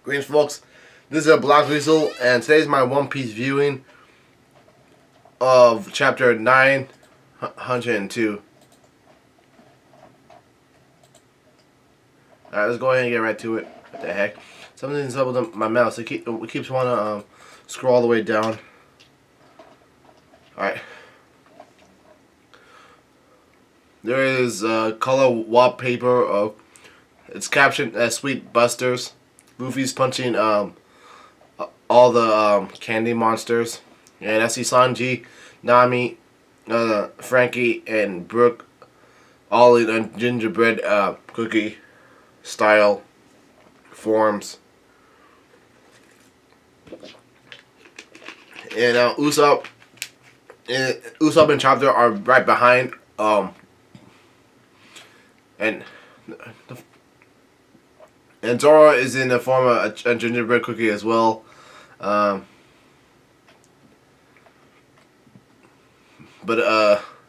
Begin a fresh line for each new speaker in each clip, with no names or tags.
Greetings, folks. This is a BlackWeasel, and today's my One Piece viewing of chapter 902. Alright, let's go ahead and get right to it. What the heck? Something's up with my mouse. It keeps wanting to scroll all the way down. Alright. There is color wallpaper of. It's captioned as Sweet Busters. Luffy's punching all the candy monsters, and I see Sanji, Nami, Frankie, and Brooke all in a gingerbread cookie style forms. And Usopp and Chopper are right behind. And Zoro is in the form of a gingerbread cookie as well. But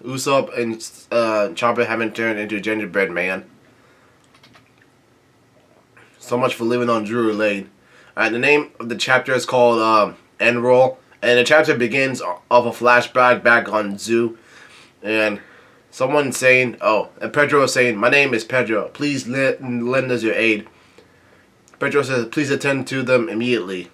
Usopp and Chopper haven't turned into gingerbread man. So much for living on Drury Lane. Alright, the name of the chapter is called End Roll. And the chapter begins off a flashback back on Zoo. And someone's saying, and Pedro is saying, "My name is Pedro. Please lend us your aid." Pedro says, "Please attend to them immediately."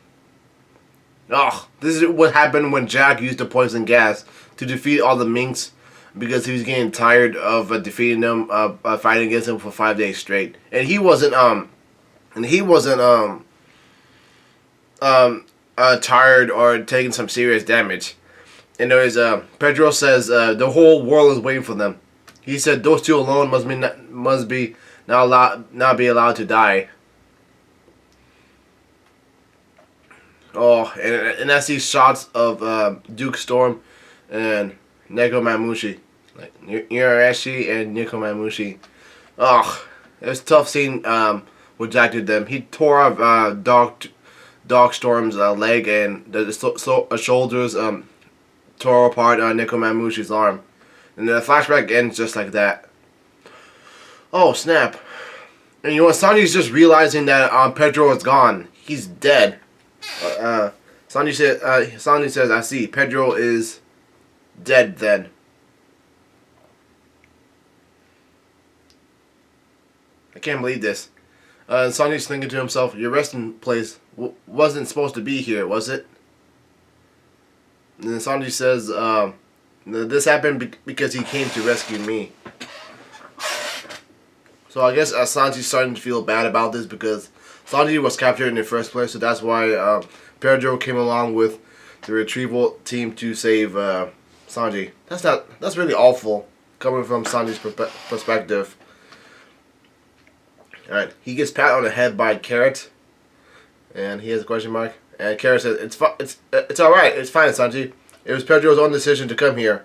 This is what happened when Jack used the poison gas to defeat all the minks because he was getting tired of defeating them, fighting against them for 5 days straight, and he wasn't tired or taking some serious damage. And there is Pedro says the whole world is waiting for them. He said those two alone must be not be allowed to die. And I see shots of Duke Storm and Nekomamushi, like Urashi and Nekomamushi. It was tough seeing what Jack did to them. He tore off Dog Storm's leg, and the shoulders tore apart Nekomamushi's arm. And the flashback ends just like that. Oh snap! And Sanji's just realizing that Pedro is gone. He's dead. Sanji says, "I see. Pedro is dead then." I can't believe this. Sanji's thinking to himself, "Your resting place wasn't supposed to be here, was it?" And then Sanji says, "This happened because he came to rescue me." So I guess Sanji's starting to feel bad about this because Sanji was captured in the first place, so that's why Pedro came along with the retrieval team to save Sanji. That's really awful coming from Sanji's perspective. Alright, he gets pat on the head by Carrot, and he has a question mark. And Carrot says, "It's alright, it's fine, Sanji. It was Pedro's own decision to come here."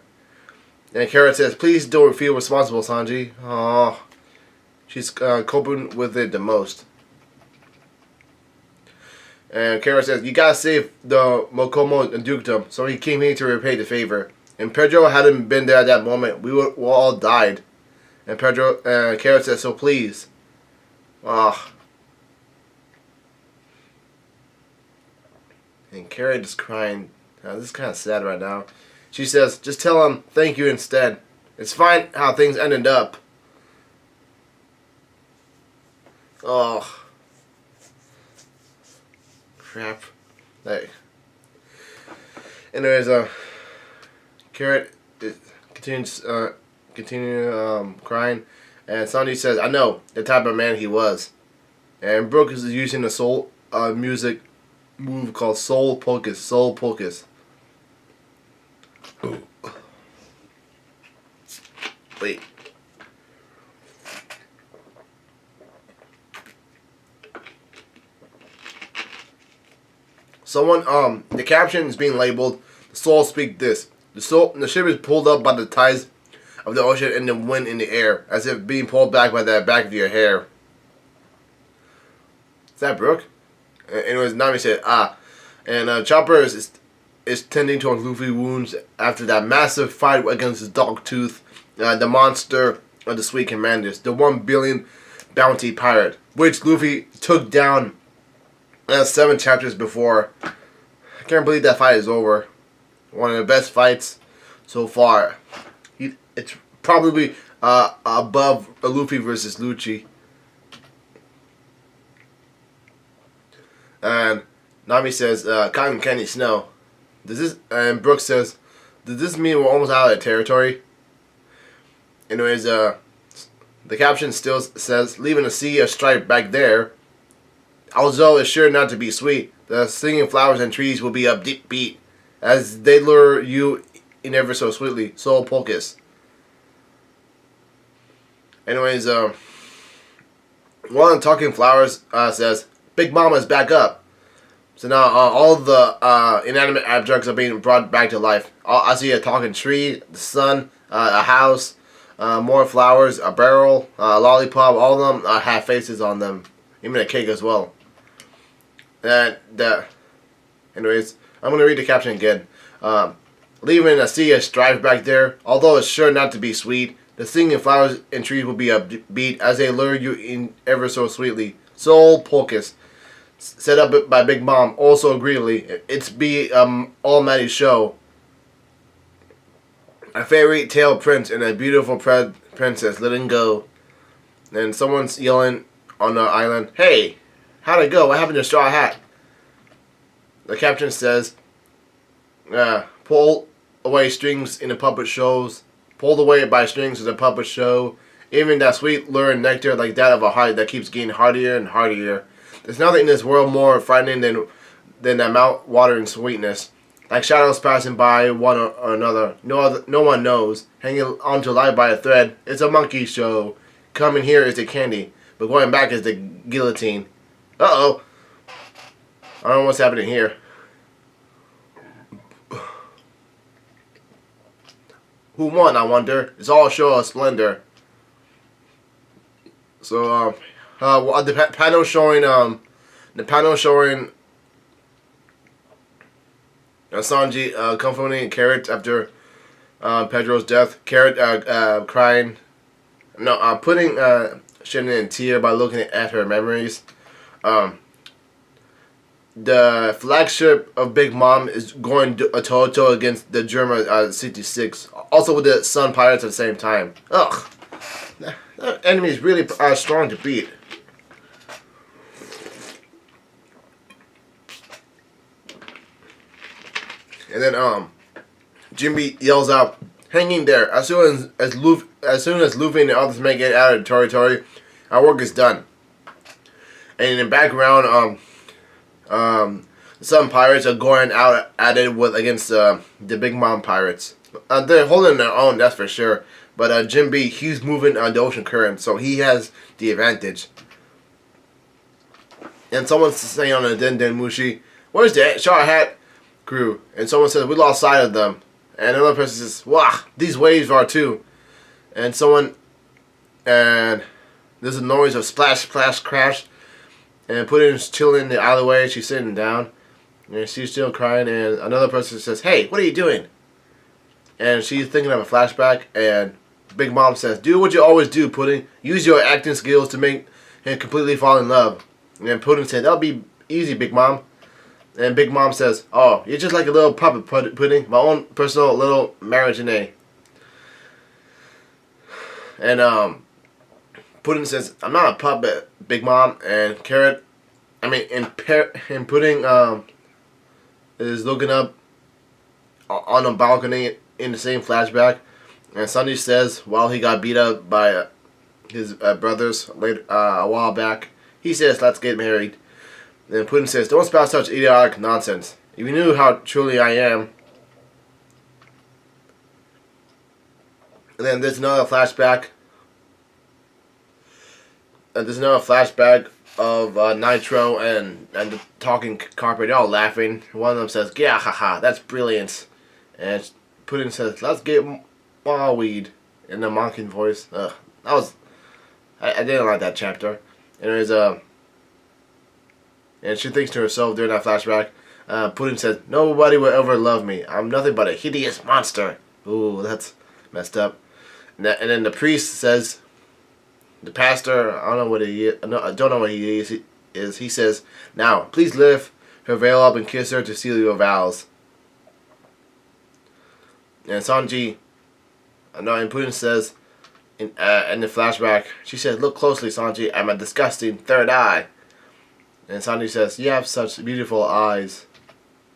And Carrot says, "Please don't feel responsible, Sanji." She's coping with it the most. And Carrot says, "You gotta save the Mokomo Dukedom," so he came here to repay the favor. And Pedro hadn't been there at that moment, we all died. And Carrot says, "So please." And Carrot is crying. This is kind of sad right now. She says, "Just tell him thank you instead. It's fine how things ended up." Crap. Like, and there's Carrot continues crying, and Sanji says, "I know the type of man he was." And Brooke is using a soul music move called Soul Pocus. Soul Pocus. Wait. The caption is being labeled, "The soul speak this." The ship is pulled up by the tides of the ocean and the wind in the air, as if being pulled back by the back of your hair. Is that Brooke? And it was Nami said, And Chopper is tending to Luffy's wounds after that massive fight against his Dogtooth, the monster of the Sweet Commanders, the 1 billion bounty pirate, which Luffy took down That's 7 chapters before. I can't believe that fight is over. One of the best fights so far. It's probably above Luffy versus Lucci. And Nami says, cotton candy snow. And Brooks says, does this mean we're almost out of territory? Anyways, the caption still says, leaving a sea of stripe back there. Although it's sure not to be sweet, the singing flowers and trees will be up deep beat, as they lure you in ever so sweetly. Soul Pocus. Anyways, one of the talking flowers says, Big Mama's back up. So now all the inanimate objects are being brought back to life. I see a talking tree, the sun, a house, more flowers, a barrel, a lollipop. All of them have faces on them, even a cake as well. Anyways, I'm gonna read the caption again. Leaving a sea of strife back there, although it's sure not to be sweet. The singing flowers and trees will be upbeat as they lure you in ever so sweetly. Soul Pocus. Set up by Big Mom, also agreeably. It's be all-mighty show. A fairy tale prince and a beautiful princess letting go. And someone's yelling on the island, hey, how'd it go? What happened to Straw Hat? The captain says, pull away strings in the puppet shows. Pulled away by strings in the puppet show. Even that sweet lure and nectar like that of a heart that keeps getting heartier and heartier. There's nothing in this world more frightening than that mouth-watering sweetness. Like shadows passing by one or another. No one knows. Hanging onto life by a thread. It's a monkey show. Coming here is the candy. But going back is the guillotine. Uh-oh. I don't know what's happening here. Who won, I wonder? It's all a show of splendor. So, the panel showing Sanji comforting Carrot after Pedro's death. Carrot crying, putting Shannon in tear by looking at her memories. The flagship of Big Mom is going toe-to-toe against the Germa 66. Also with the Sun Pirates at the same time. Ugh. That enemy is really strong to beat. And then Jimmy yells out, "Hanging there! As soon as Luffy and the others make it out of the territory, our work is done." And in the background, some pirates are going out at it against the Big Mom pirates. They're holding their own, that's for sure. But Jim B, he's moving the ocean current, so he has the advantage. And someone's saying on the Den Den Mushi, "Where's the Straw Hat crew?" And someone says, "We lost sight of them." And another person says, "Wow, these waves are too." And there's a noise of splash, splash, crash. And Pudding's chilling in the alleyway. She's sitting down. And she's still crying. And another person says, "Hey, what are you doing?" And she's thinking of a flashback. And Big Mom says, "Do what you always do, Pudding. Use your acting skills to make him completely fall in love." And then Pudding said, "That'll be easy, Big Mom." And Big Mom says, "Oh, you're just like a little puppet, Pudding. My own personal little marionette." And Pudding says, "I'm not a puppet, Big Mom." And Pudding is looking up on a balcony in the same flashback. And Sunny says, while he got beat up by his brothers a while back, he says, "Let's get married." And Pudding says, "Don't spout such idiotic nonsense. If you knew how truly I am." And then there's another flashback. Of Nitro and the talking carpet. They're all laughing. One of them says, "Yeah, haha, that's brilliant." And Pudding says, "Let's get more weed," in the mocking voice. I didn't like that chapter. Anyways, and she thinks to herself during that flashback. Pudding says, "Nobody will ever love me. I'm nothing but a hideous monster." Ooh, that's messed up. And then the priest says, the pastor, I don't know what he is. I don't know what he is. is he says, "Now, please lift her veil up and kiss her to seal your vows." And Sanji, no, and Putin says, in the flashback, she says, "Look closely, Sanji. I'm a disgusting third eye." And Sanji says, "You have such beautiful eyes."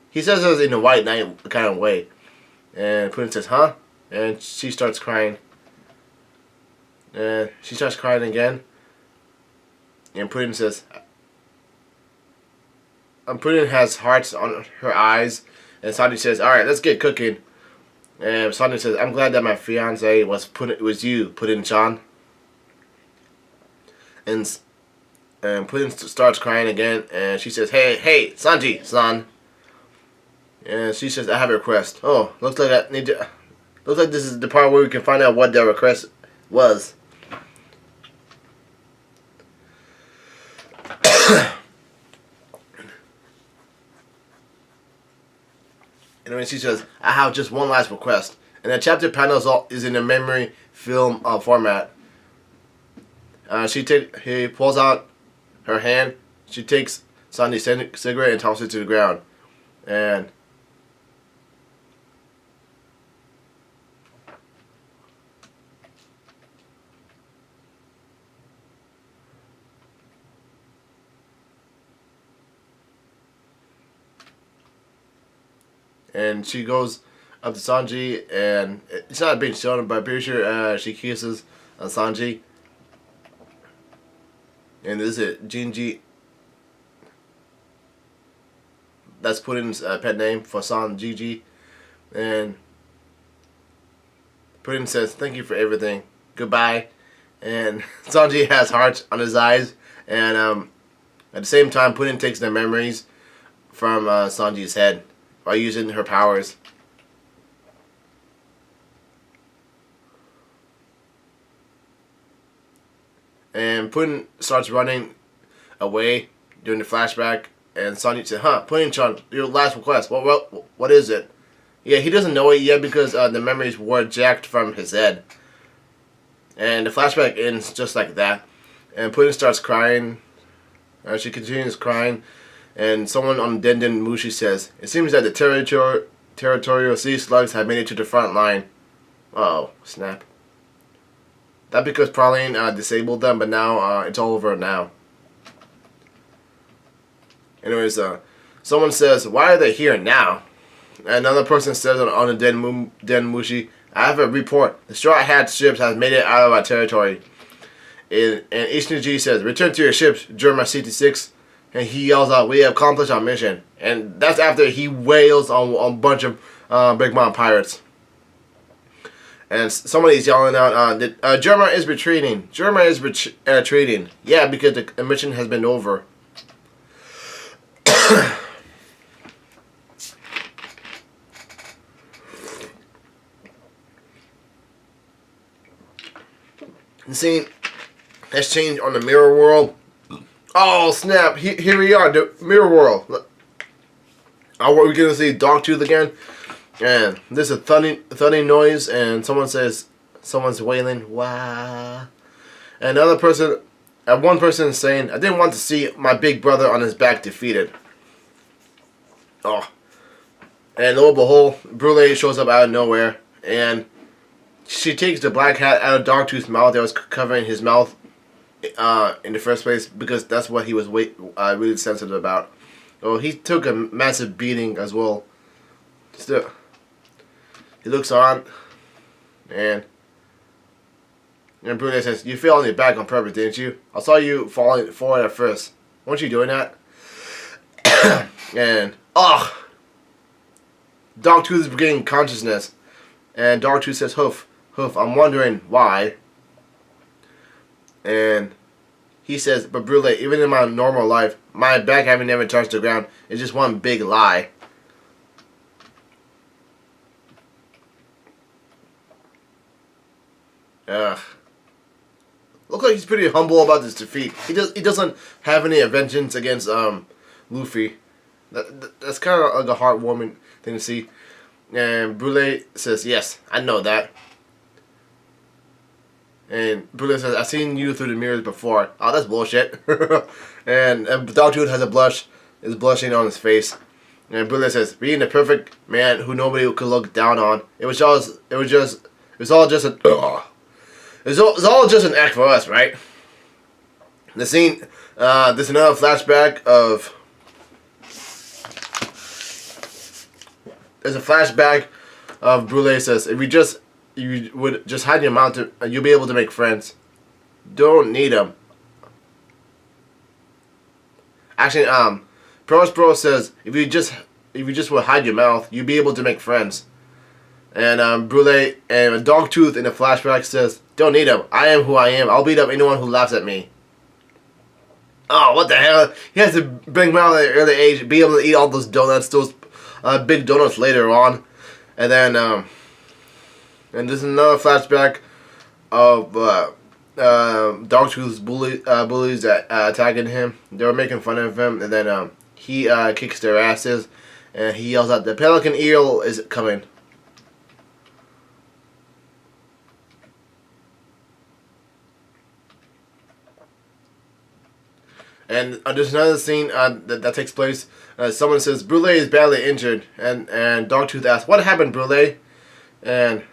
He says it in a white knight kind of way. And Putin says, "Huh?" And she starts crying. And she starts crying again. And Putin says, Putin has hearts on her eyes. And Sanji says, "Alright, let's get cooking." And Sanji says, "I'm glad that my fiance was you, Putin-chan." And Putin starts crying again. And she says, Hey, Sanji-san." And she says, "I have a request." Oh, looks like this is the part where we can find out what the request was. And when she says, "I have just one last request," and the chapter panel is in a memory film format. He pulls out her hand. She takes Sandy's cigarette and tosses it to the ground, and she goes up to Sanji, and it's not being shown, but I'm pretty sure she kisses Sanji. And this is Jinji. That's Putin's pet name for Sanji. And Putin says, "Thank you for everything. Goodbye." And Sanji has hearts on his eyes. And at the same time, Putin takes the memories from Sanji's head by using her powers. And Putin starts running away during the flashback. And Sanji said, "Huh, Putin-chan, your last request. What is it?" Yeah, he doesn't know it yet because the memories were jacked from his head. And the flashback ends just like that. And Putin starts crying. She continues crying. And someone on Denden Mushi says, "It seems that the territorial sea slugs have made it to the front line." Oh, snap. That because Praline disabled them, but now it's all over now. Anyways, someone says, "Why are they here now?" Another person says on the Den Mushi, "I have a report. The Straw Hat ships have made it out of our territory." And Ishiji says, "Return to your ships, Germa CT6. And he yells out, "We have accomplished our mission." And that's after he wails on a bunch of Big Mom pirates. And somebody's yelling out, "Germa is retreating. Germa is retreating." Yeah, because the mission has been over. The scene has changed on the mirror world. Oh snap! Here we are, the mirror world. We're gonna see Dogtooth again, and there's a thudding noise, and someone says someone's wailing. Wah! And another person, one person is saying, "I didn't want to see my big brother on his back defeated." Oh, and lo and behold, Brule shows up out of nowhere, and she takes the black hat out of Dogtooth's mouth that was covering his mouth in the first place, because that's what he was really sensitive about. Oh, he took a massive beating as well. Still, he looks on, and Brune says, "You fell on your back on purpose, didn't you? I saw you falling forward at first. Weren't you doing that?" And Dogtooth is regaining consciousness, and Dogtooth says, "Hoof, I'm wondering why." And he says, "But Brule, even in my normal life, my back having never touched the ground is just one big lie." Ugh. Looks like he's pretty humble about this defeat. He doesn't have any vengeance against Luffy. That's kind of like a heartwarming thing to see. And Brule says, "Yes, I know that." And Brule says, "I've seen you through the mirrors before." Oh, that's bullshit. and Dogtooth has a blush, is blushing on his face. And Brule says, "Being the perfect man who nobody could look down on. It was all just an act for us, right?" The scene, there's another flashback of. There's a flashback of Brule says, "If you would just hide your mouth, you'll be able to make friends. Don't need them." Actually, Prospero says, if you just would hide your mouth, you'll be able to make friends. And Brule and Dogtooth in the flashback says, "Don't need them. I am who I am. I'll beat up anyone who laughs at me." Oh, what the hell? He has a big mouth at an early age, be able to eat all those donuts, those big donuts later on. And then, and there's another flashback of Dogtooth's bullies attacking him. They were making fun of him, and then he kicks their asses, and he yells out, "The pelican eel is coming." And there's another scene that takes place. Someone says, "Brule is badly injured," and Dogtooth asks, "What happened, Brule?" And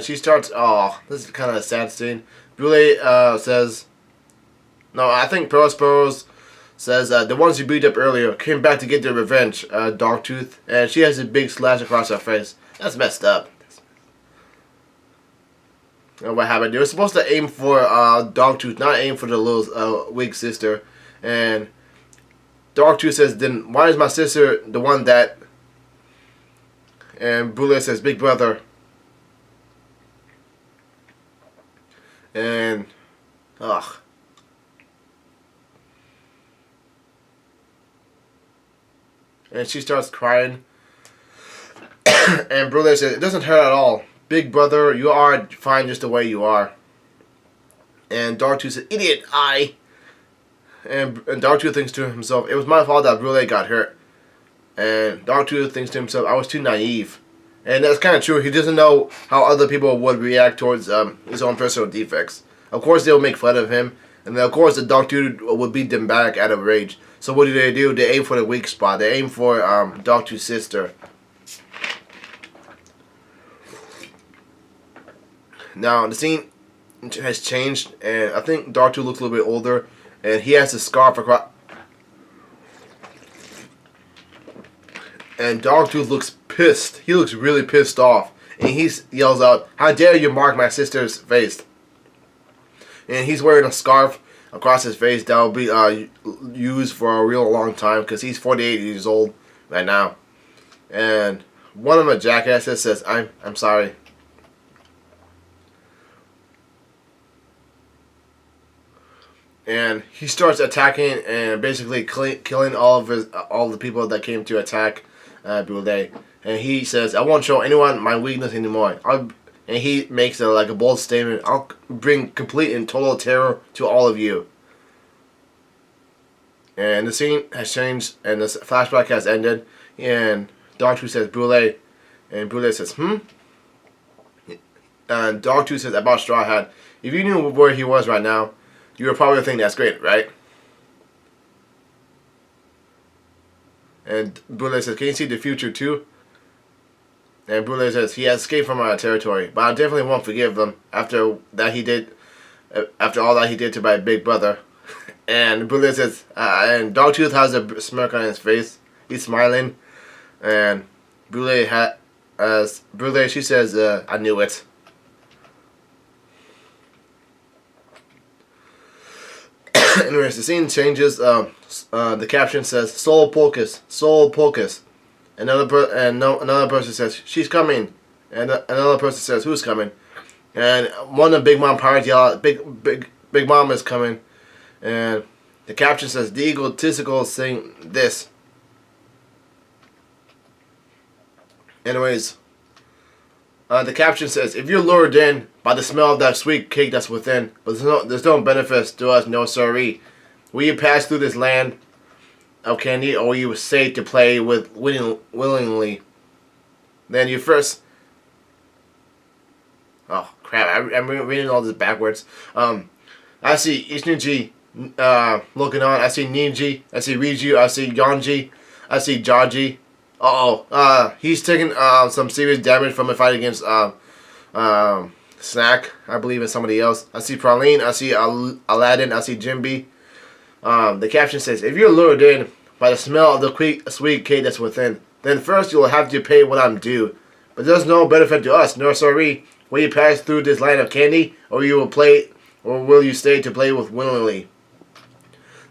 she starts. Oh, this is kind of a sad scene. Brule says, "No, I think Prosperos says the ones you beat up earlier came back to get their revenge." Dogtooth, and she has a big slash across her face. That's messed up. And what happened? They were supposed to aim for Dogtooth, not aim for the little weak sister. And Dogtooth says, "Then why is my sister the one that?" And Brule says, "Big brother." And ugh. And she starts crying. And Brule says, "It doesn't hurt at all. Big brother, you are fine just the way you are." And Dogtooth says, "Idiot, I." And Dogtooth thinks to himself, "It was my fault that Brule got hurt." And Dogtooth thinks to himself, "I was too naive." And that's kind of true. He doesn't know how other people would react towards his own personal defects. Of course, they'll make fun of him. And then, of course, the Dogtooth would beat them back out of rage. So what do? They aim for the weak spot. They aim for Dogtooth's sister. Now, the scene has changed, and I think Dogtooth looks a little bit older, and he has a scarf across. And Dogtooth looks pissed. He looks really pissed off, and he yells out, "How dare you mark my sister's face?" And he's wearing a scarf across his face that will be used for a real long time, because he's 48 years old right now. And one of the jackasses says, I'm sorry." And he starts attacking and basically killing all the people that came to attack Brule. And he says, "I won't show anyone my weakness anymore." And he makes a bold statement, "I'll bring complete and total terror to all of you." And the scene has changed, and the flashback has ended. And Dogtooth says, "Brule," and Brule says, "Hmm?" And Dogtooth says about Straw Hat, "If you knew where he was right now, you would probably think that's great, right?" And Brule says, "Can you see the future too?" And Brule says, "He has escaped from our territory, but I definitely won't forgive them after all that he did to my big brother." And Brule says, and Dogtooth has a smirk on his face. He's smiling, and Brule she says, "I knew it." Anyways, the scene changes. The caption says, "Soul Pocus, Soul Pocus." Another person says, "She's coming," and another person says, "Who's coming?" And one of the Big Mom pirates yell out, Big Mom is coming." And the caption says, "The egotistical sing this." Anyways, the caption says, "If you're lured in by the smell of that sweet cake that's within, but there's no benefits to us, no siree. Will you pass through this land of candy, or will you safe to play with willingly? Then you first." Oh crap! I'm reading all this backwards. I see Ishinji looking on. I see Ninji. I see Riju. I see Yonji. I see Jaji. He's taking some serious damage from a fight against Snack, I believe, and somebody else. I see Praline. I see Aladdin. I see Jimby. The caption says, "If you're lured in by the smell of the sweet cake that's within, then first you will have to pay what I'm due. But there's no benefit to us, nor sorry. Will you pass through this land of candy, or will you stay to play with willingly?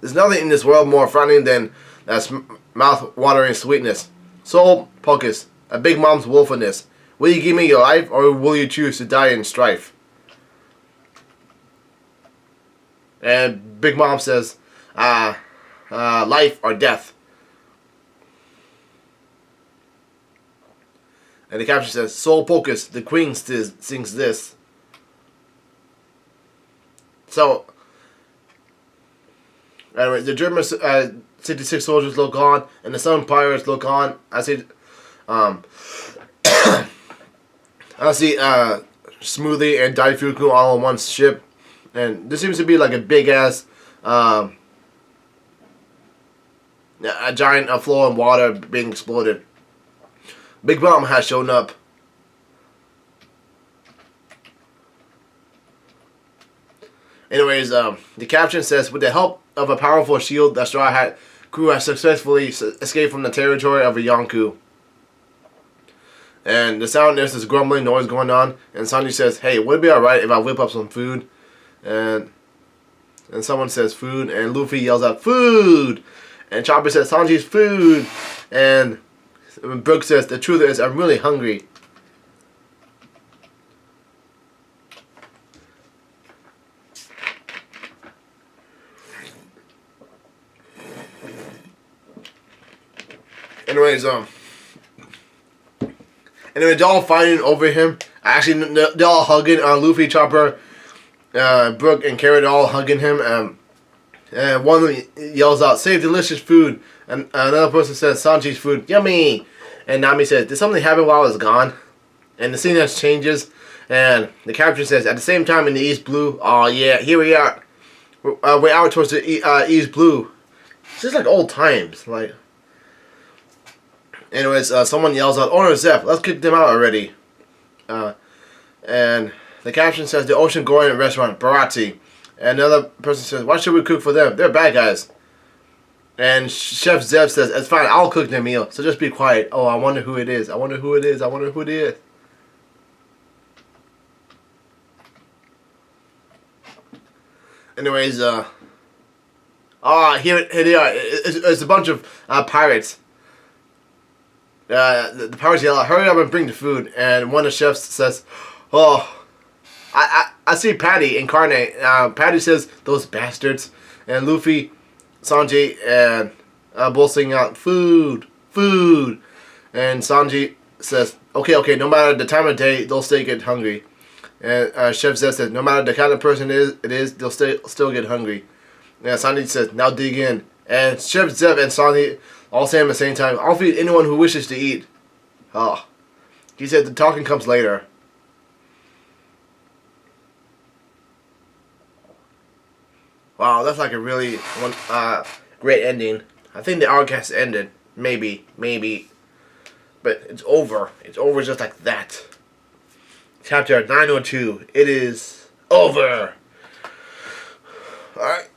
There's nothing in this world more frightening than mouth-watering sweetness. Soul Pocus, a big mom's wolfiness. Will you give me your life, or will you choose to die in strife?" And Big Mom says, life or death. And the caption says, "Soul Pocus, the queen sings this." So, anyway, the German 66 soldiers look on, and the Sun pirates look on. I see, Smoothie and Daifuku all on one ship, and this seems to be like a big ass, a giant floor of water being exploded. Big Mom has shown up. Anyways, the caption says, "With the help of a powerful shield, the Straw Hat crew has successfully escaped from the territory of a Yonku." And the sound, there's this grumbling noise going on, and Sanji says, "Hey, would it be alright if I whip up some food?" And someone says food, and Luffy yells out, "Food!" And Chopper says, "Sanji's food!" And Brooke says, "The truth is, I'm really hungry." Anyways, they're all fighting over him. Actually, they're all hugging Luffy, Chopper, Brooke, and Carrot, all hugging him. And one of them yells out, "Save delicious food!" And another person says, "Sanji's food, yummy!" And Nami says, "Did something happen while I was gone?" And the scene just changes, and the caption says, "At the same time in the East Blue." Oh yeah, here we are. We're out towards the East Blue. It's just like old times. Like, anyways, someone yells out, "Owner Zeph, let's kick them out already." And the caption says, "The Ocean Goring Restaurant, Barati." And another person says, "Why should we cook for them? They're bad guys." And Chef Zeb says, "It's fine, I'll cook their meal, so just be quiet." Oh, I wonder who it is. I wonder who it is. I wonder who it is. Anyways, here they are. It's a bunch of pirates. The pirates yell out, "Hurry up and bring the food." And one of the chefs says, "Oh, I see Patty incarnate." Patty says, "Those bastards." And Luffy, Sanji, and both sing out, "Food, food." And Sanji says, okay, no matter the time of day, they'll still get hungry. And Chef Zeb says, "No matter the kind of person it is, they'll still get hungry." And Sanji says, "Now dig in." And Chef Zeb and Sanji all say at the same time, "I'll feed anyone who wishes to eat." Oh. He said the talking comes later. Wow, that's like a really great ending. I think the arc has ended. Maybe. But it's over. It's over just like that. Chapter 902. It is over. Alright.